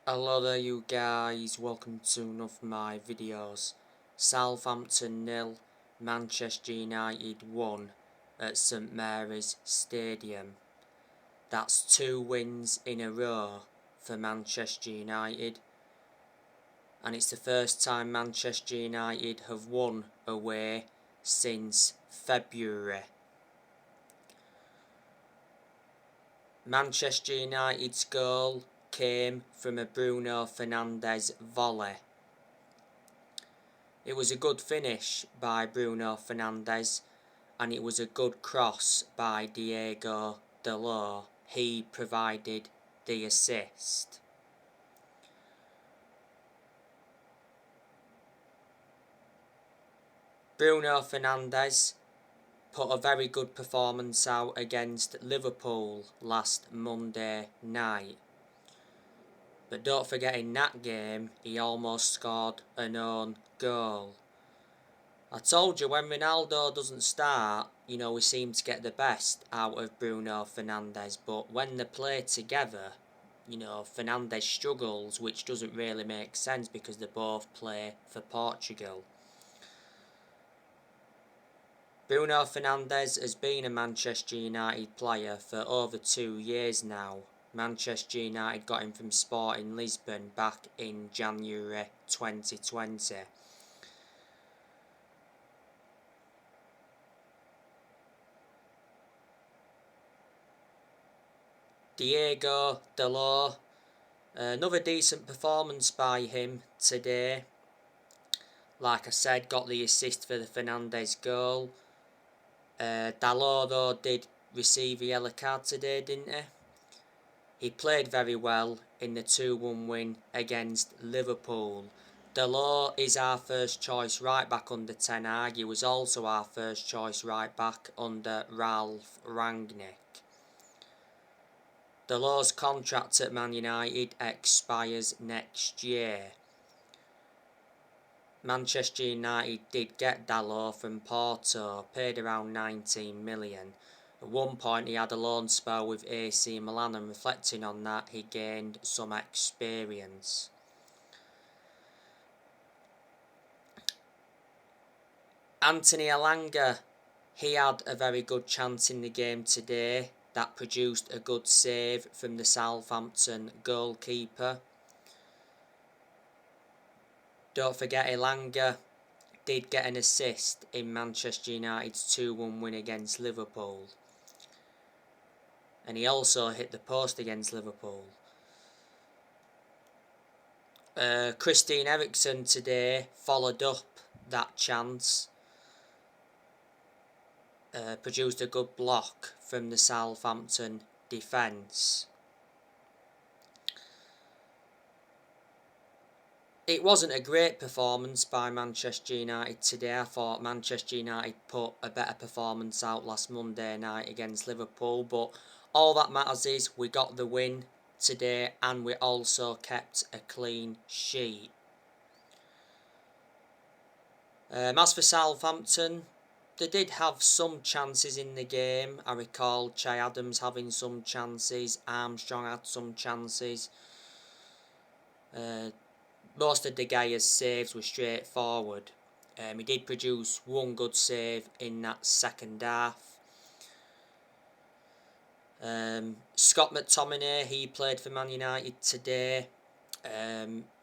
Hello there you guys, welcome to one of my videos. Southampton 0, Manchester United 1 at St Mary's Stadium. That's 2 wins in a row for Manchester United. And it's the first time Manchester United have won away since February. Manchester United's goal came from a Bruno Fernandes volley. It was a good finish by Bruno Fernandes, and it was a good cross by Diego Dalot. He provided the assist. Bruno Fernandes put a very good performance out against Liverpool last Monday night. But don't forget, in that game, he almost scored an own goal. I told you, when Ronaldo doesn't start, we seem to get the best out of Bruno Fernandes. But when they play together, Fernandes struggles, which doesn't really make sense because they both play for Portugal. Bruno Fernandes has been a Manchester United player for over 2 years now. Manchester United got him from Sporting Lisbon back in January 2020. Diego Dalot, another decent performance by him today. Like I said, got the assist for the Fernandes goal. Dalot though did receive a yellow card today, didn't he? He played very well in the 2-1 win against Liverpool. Dalot is our first choice right back under Ten Hag. He was also our first choice right back under Ralph Rangnick. Dalot's contract at Man United expires next year. Manchester United did get Dalot from Porto, paid around 19 million. At one point he had a loan spell with AC Milan, and reflecting on that, he gained some experience. Anthony Elanga, he had a very good chance in the game today that produced a good save from the Southampton goalkeeper. Don't forget, Elanga did get an assist in Manchester United's 2-1 win against Liverpool. And he also hit the post against Liverpool. Christian Eriksen today followed up that chance. Produced a good block from the Southampton defence. It wasn't a great performance by Manchester United today. I thought Manchester United put a better performance out last Monday night against Liverpool, but all that matters is we got the win today and we also kept a clean sheet. As for Southampton, they did have some chances in the game. I recall Che Adams having some chances, Armstrong had some chances. Most of De Gea's saves were straightforward. He did produce one good save in that second half. Scott McTominay, he played for Man United today.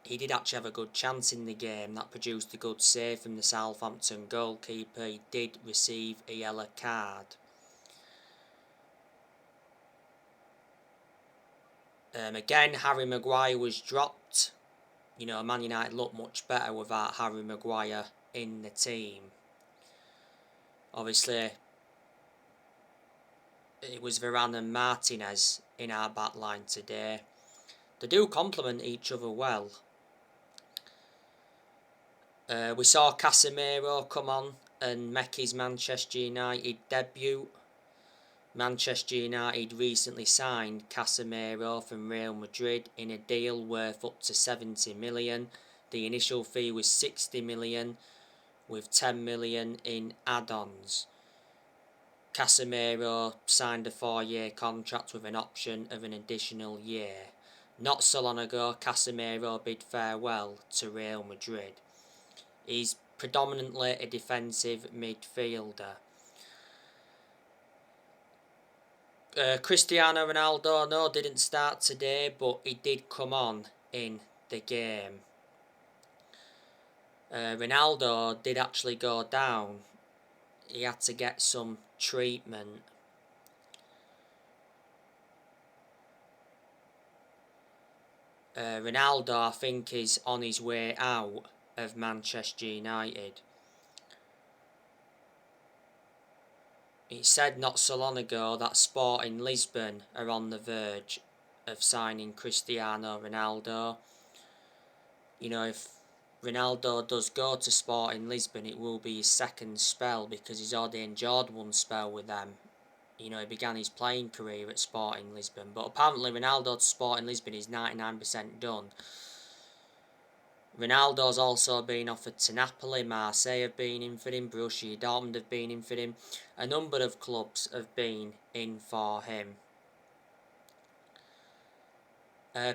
He did actually have a good chance in the game that produced a good save from the Southampton goalkeeper. He did receive a yellow card. Again, Harry Maguire was dropped. Man United looked much better without Harry Maguire in the team. Obviously, it was Varane and Martinez in our back line today. They do complement each other well. We saw Casemiro come on and make his Manchester United debut. Manchester United recently signed Casemiro from Real Madrid in a deal worth up to 70 million. The initial fee was 60 million with 10 million in add-ons. Casemiro signed a 4-year contract with an option of an additional year. Not so long ago, Casemiro bid farewell to Real Madrid. He's predominantly a defensive midfielder. Cristiano Ronaldo, no, didn't start today, but he did come on in the game. Ronaldo did actually go down. He had to get some treatment. Ronaldo, I think, is on his way out of Manchester United. It said not so long ago that Sporting Lisbon are on the verge of signing Cristiano Ronaldo. You know, if Ronaldo does go to Sporting Lisbon, it will be his second spell because he's already enjoyed one spell with them. You know, he began his playing career at Sporting Lisbon, but apparently Ronaldo to Sporting Lisbon is 99% done. Ronaldo's also been offered to Napoli, Marseille have been in for him, Borussia Dortmund have been in for him. A number of clubs have been in for him.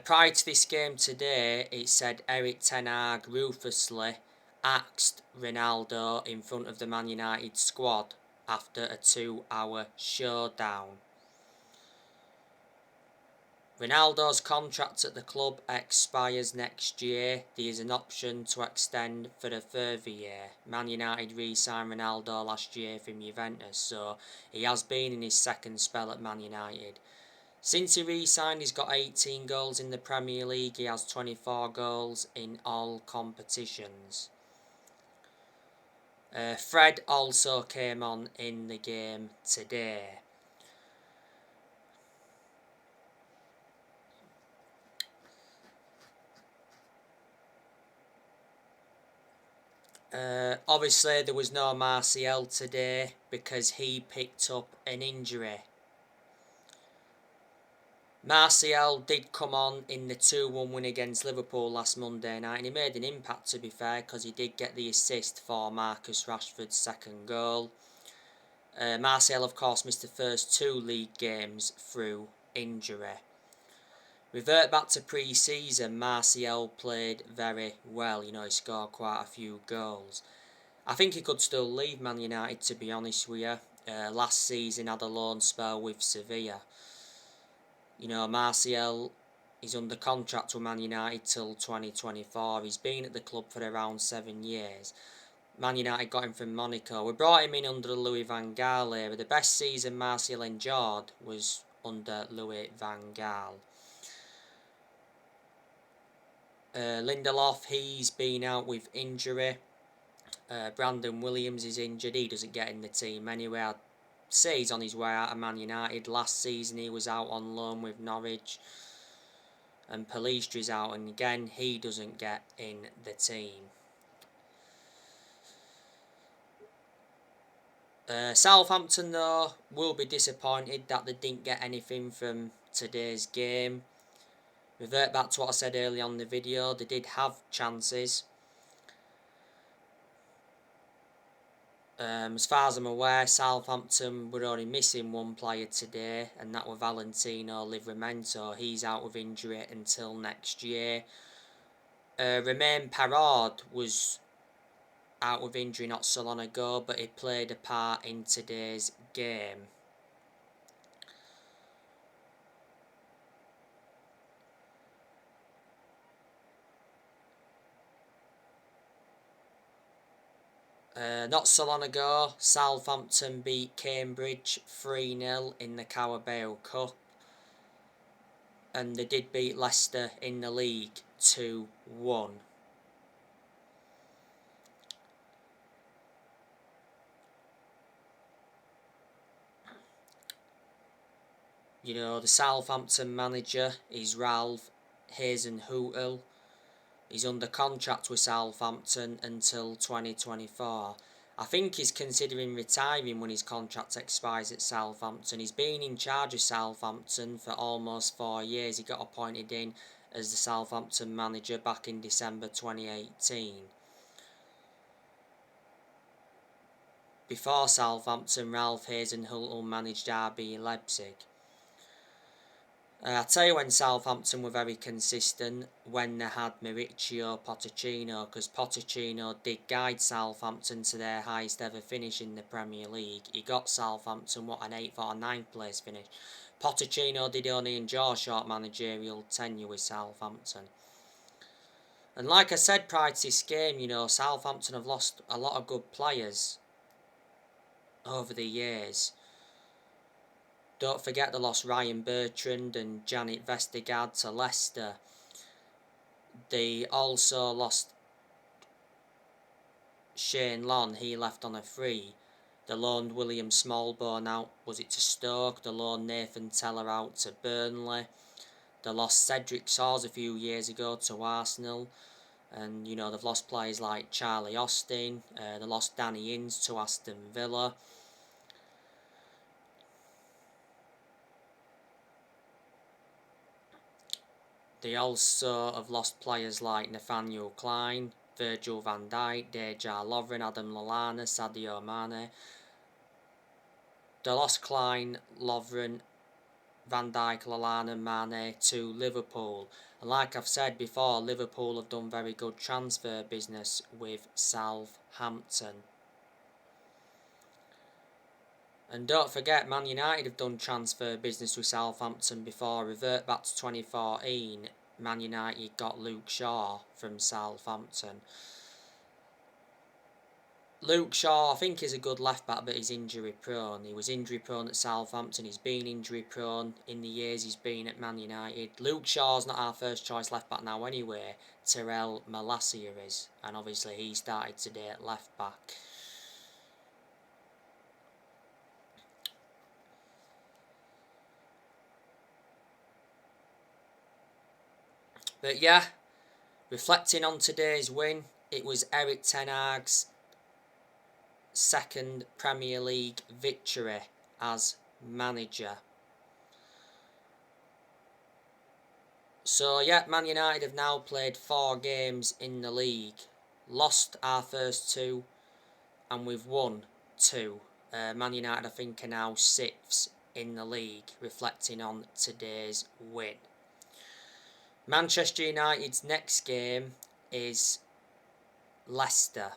Prior to this game today, it said Erik ten Hag ruthlessly axed Ronaldo in front of the Man United squad after a 2-hour showdown. Ronaldo's contract at the club expires next year. There is an option to extend for a further year. Man United re-signed Ronaldo last year from Juventus, so he has been in his second spell at Man United. Since he re-signed, he's got 18 goals in the Premier League. He has 24 goals in all competitions. Fred also came on in the game today. Obviously there was no Martial today because he picked up an injury. Martial did come on in the 2-1 win against Liverpool last Monday night, and he made an impact, to be fair, because he did get the assist for Marcus Rashford's second goal. Martial, of course, missed the first 2 league games through injury. Revert back to pre-season, Martial played very well. You know, he scored quite a few goals. I think he could still leave Man United, to be honest with you. Last season had a loan spell with Sevilla. You know, Martial is under contract with Man United till 2024. He's been at the club for around 7 years. Man United got him from Monaco. We brought him in under Louis van Gaal era. The best season Martial enjoyed was under Louis van Gaal. Lindelof, he's been out with injury. Brandon Williams is injured. He doesn't get in the team anyway. I'd say he's on his way out of Man United. Last season he was out on loan with Norwich. And Palistri's out, and again he doesn't get in the team. Southampton, though, will be disappointed that they didn't get anything from today's game. Revert back to what I said earlier on in the video, they did have chances. As far as I'm aware, Southampton were only missing one player today, and that was Valentino Livramento. He's out with injury until next year. Romain Perraud was out with injury not so long ago, but he played a part in today's game. Not so long ago, Southampton beat Cambridge 3-0 in the Carabao Cup, and they did beat Leicester in the league 2-1. You know, the Southampton manager is Ralph Hasenhüttl. He's under contract with Southampton until 2024. I think he's considering retiring when his contract expires at Southampton. He's been in charge of Southampton for almost 4 years. He got appointed in as the Southampton manager back in December 2018. Before Southampton, Ralph Hasenhüttl managed RB Leipzig. I tell you when Southampton were very consistent, when they had Mauricio Pochettino, because Pochettino did guide Southampton to their highest ever finish in the Premier League. He got Southampton, an 8th or 9th place finish. Pochettino did only enjoy a short managerial tenure with Southampton. And like I said prior to this game, Southampton have lost a lot of good players over the years. Don't forget they lost Ryan Bertrand and Janet Vestergaard to Leicester. They also lost Shane Long, he left on a free. They loaned William Smallbone out, was it to Stoke? They loaned Nathan Teller out to Burnley. They lost Cedric Soares a few years ago to Arsenal. And, they've lost players like Charlie Austin. They lost Danny Ings to Aston Villa. They also have lost players like Nathaniel Klein, Virgil van Dijk, Dejan Lovren, Adam Lallana, Sadio Mane. They lost Klein, Lovren, Van Dijk, Lallana, Mane to Liverpool. And like I've said before, Liverpool have done very good transfer business with Southampton. And don't forget, Man United have done transfer business with Southampton before. Revert back to 2014, Man United got Luke Shaw from Southampton. Luke Shaw, I think, is a good left back, but he's injury prone. He was injury prone at Southampton. He's been injury prone in the years he's been at Man United. Luke Shaw's not our first choice left back now anyway. Tyrell Malacia is, and obviously he started today at left back. But yeah, reflecting on today's win, it was Erik ten Hag's second Premier League victory as manager. So yeah, Man United have now played 4 games in the league. Lost our first 2 and we've won 2. Man United, I think, are now 6th in the league, reflecting on today's win. Manchester United's next game is Leicester.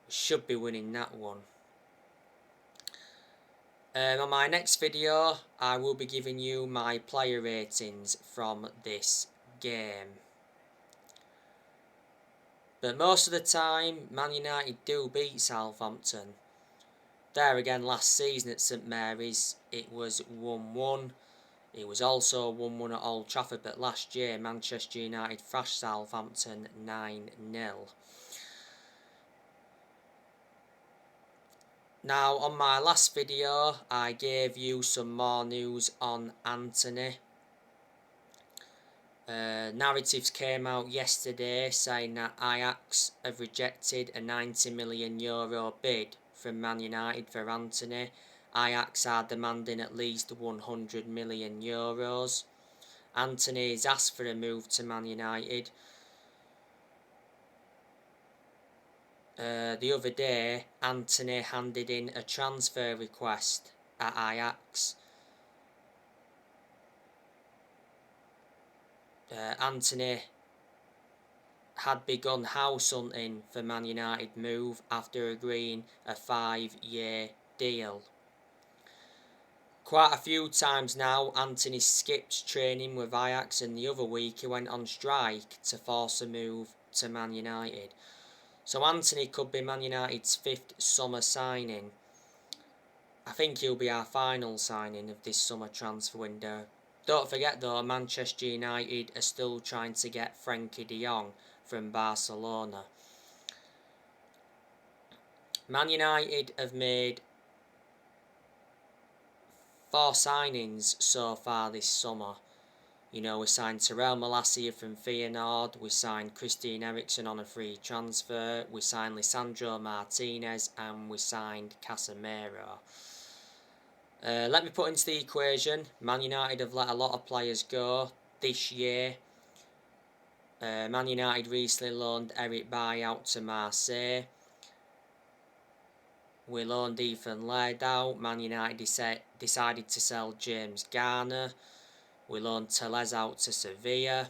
Should be winning that one. On my next video, I will be giving you my player ratings from this game. But most of the time, Man United do beat Southampton. There again, last season at St Mary's, it was 1-1. It was also 1-1 at Old Trafford, but last year, Manchester United thrashed Southampton 9-0. Now, on my last video, I gave you some more news on Antony. Narratives came out yesterday saying that Ajax have rejected a €90 million bid from Man United for Antony. Ajax are demanding at least €100 million. Antony has asked for a move to Man United. The other day, Antony handed in a transfer request at Ajax. Antony had begun house hunting for Man United move after agreeing a 5-year deal. Quite a few times now, Antony skipped training with Ajax, and the other week he went on strike to force a move to Man United. So Antony could be Man United's 5th summer signing. I think he'll be our final signing of this summer transfer window. Don't forget though, Manchester United are still trying to get Frenkie de Jong from Barcelona. Man United have made 4 signings so far this summer. We signed Tyrell Malacia from Feyenoord, we signed Christian Eriksen on a free transfer, we signed Lisandro Martinez, and we signed Casemiro. Let me put into the equation, Man United have let a lot of players go this year. Man United recently loaned Eric Bailly out to Marseille. We loaned Ethan Laird out. Man United decided to sell James Garner. We loaned Tellez out to Sevilla.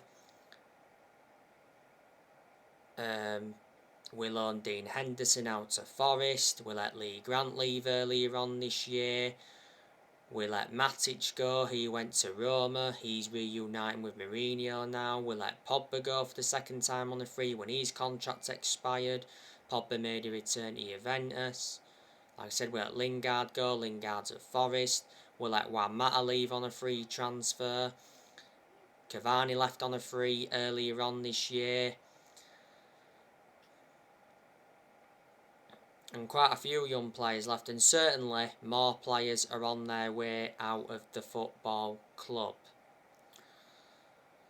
We loaned Dean Henderson out to Forest. We let Lee Grant leave earlier on this year. We let Matic go. He went to Roma. He's reuniting with Mourinho now. We let Pogba go for the second time on a free when his contract expired. Pogba made a return to Juventus. Like I said, we let Lingard go. Lingard's at Forest. We let Juan Mata leave on a free transfer. Cavani left on a free earlier on this year. And quite a few young players left, and certainly more players are on their way out of the football club.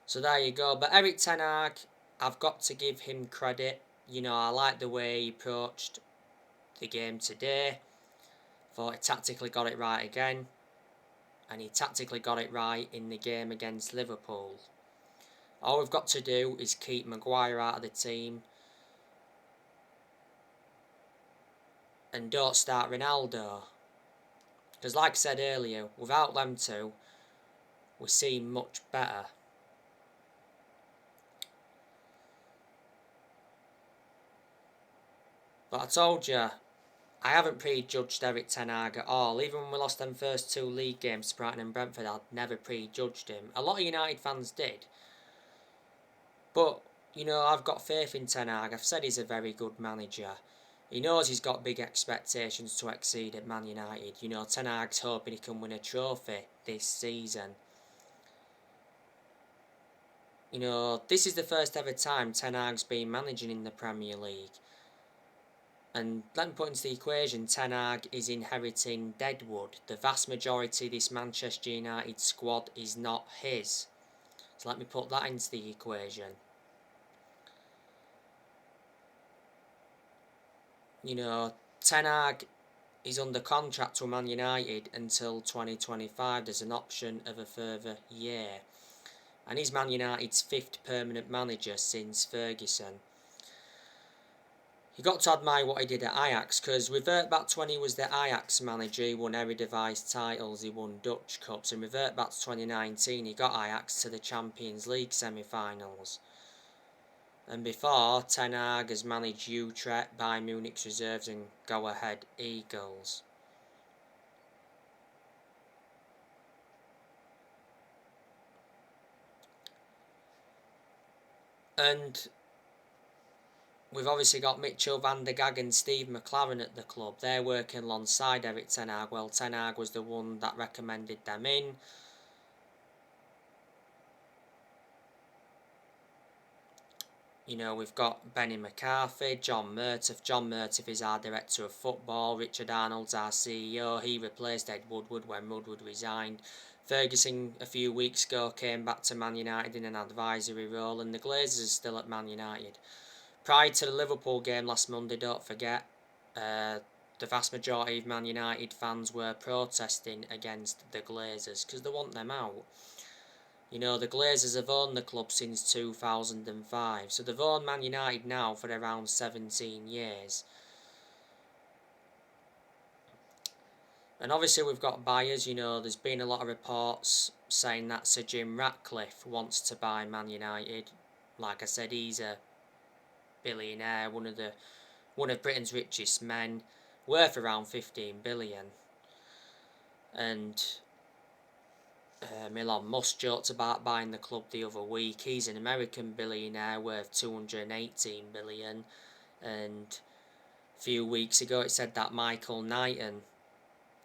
So there you go. But Erik ten Hag, I've got to give him credit. You know, I like the way he approached the game today. Thought he tactically got it right again. And he tactically got it right in the game against Liverpool. All we've got to do is keep Maguire out of the team. And don't start Ronaldo. Because like I said earlier, without them two, we seem much better. But I told you, I haven't prejudged Erik ten Hag at all. Even when we lost them first two league games to Brighton and Brentford, I'd never prejudged him. A lot of United fans did. But, you know, I've got faith in ten Hag. I've said he's a very good manager. He knows he's got big expectations to exceed at Man United. You know, ten Hag's hoping he can win a trophy this season. You know, this is the first ever time ten Hag's been managing in the Premier League. And let me put into the equation, ten Hag is inheriting Deadwood. The vast majority of this Manchester United squad is not his. So let me put that into the equation. You know, ten Hag is under contract to Man United until 2025. There's an option of a further year. And he's Man United's 5th permanent manager since Ferguson. You got to admire what he did at Ajax, because revert back to when he was the Ajax manager, he won Eredivisie titles, he won Dutch Cups, and revert back to 2019, he got Ajax to the Champions League semi-finals. And before, ten Hag has managed Utrecht, Bayern Munich's reserves and Go Ahead Eagles. And we've obviously got Mitchell van der Gag and Steve McLaren at the club. They're working alongside Erik ten Hag. Well, ten Hag was the one that recommended them in. You know, we've got Benny McCarthy, John Murtaugh. John Murtaugh is our director of football. Richard Arnold's our CEO. He replaced Ed Woodward when Woodward resigned. Ferguson, a few weeks ago, came back to Man United in an advisory role, and the Glazers are still at Man United. Prior to the Liverpool game last Monday, don't forget, the vast majority of Man United fans were protesting against the Glazers because they want them out. You know, the Glazers have owned the club since 2005, so they've owned Man United now for around 17 years. And obviously we've got buyers. You know, there's been a lot of reports saying that Sir Jim Ratcliffe wants to buy Man United. Like I said, he's a billionaire, one of Britain's richest men, worth around 15 billion. And Elon Musk joked about buying the club the other week. He's an American billionaire worth 218 billion. And a few weeks ago it said that Michael Knighton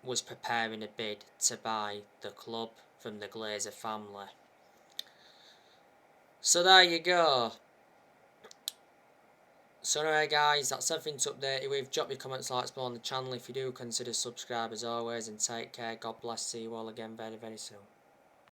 was preparing a bid to buy the club from the Glazer family. So there you go. So anyway guys, that's everything to update you with. Drop your comments, like, explore on the channel if you do. Consider subscribe as always, and take care. God bless. See you all again very, very soon.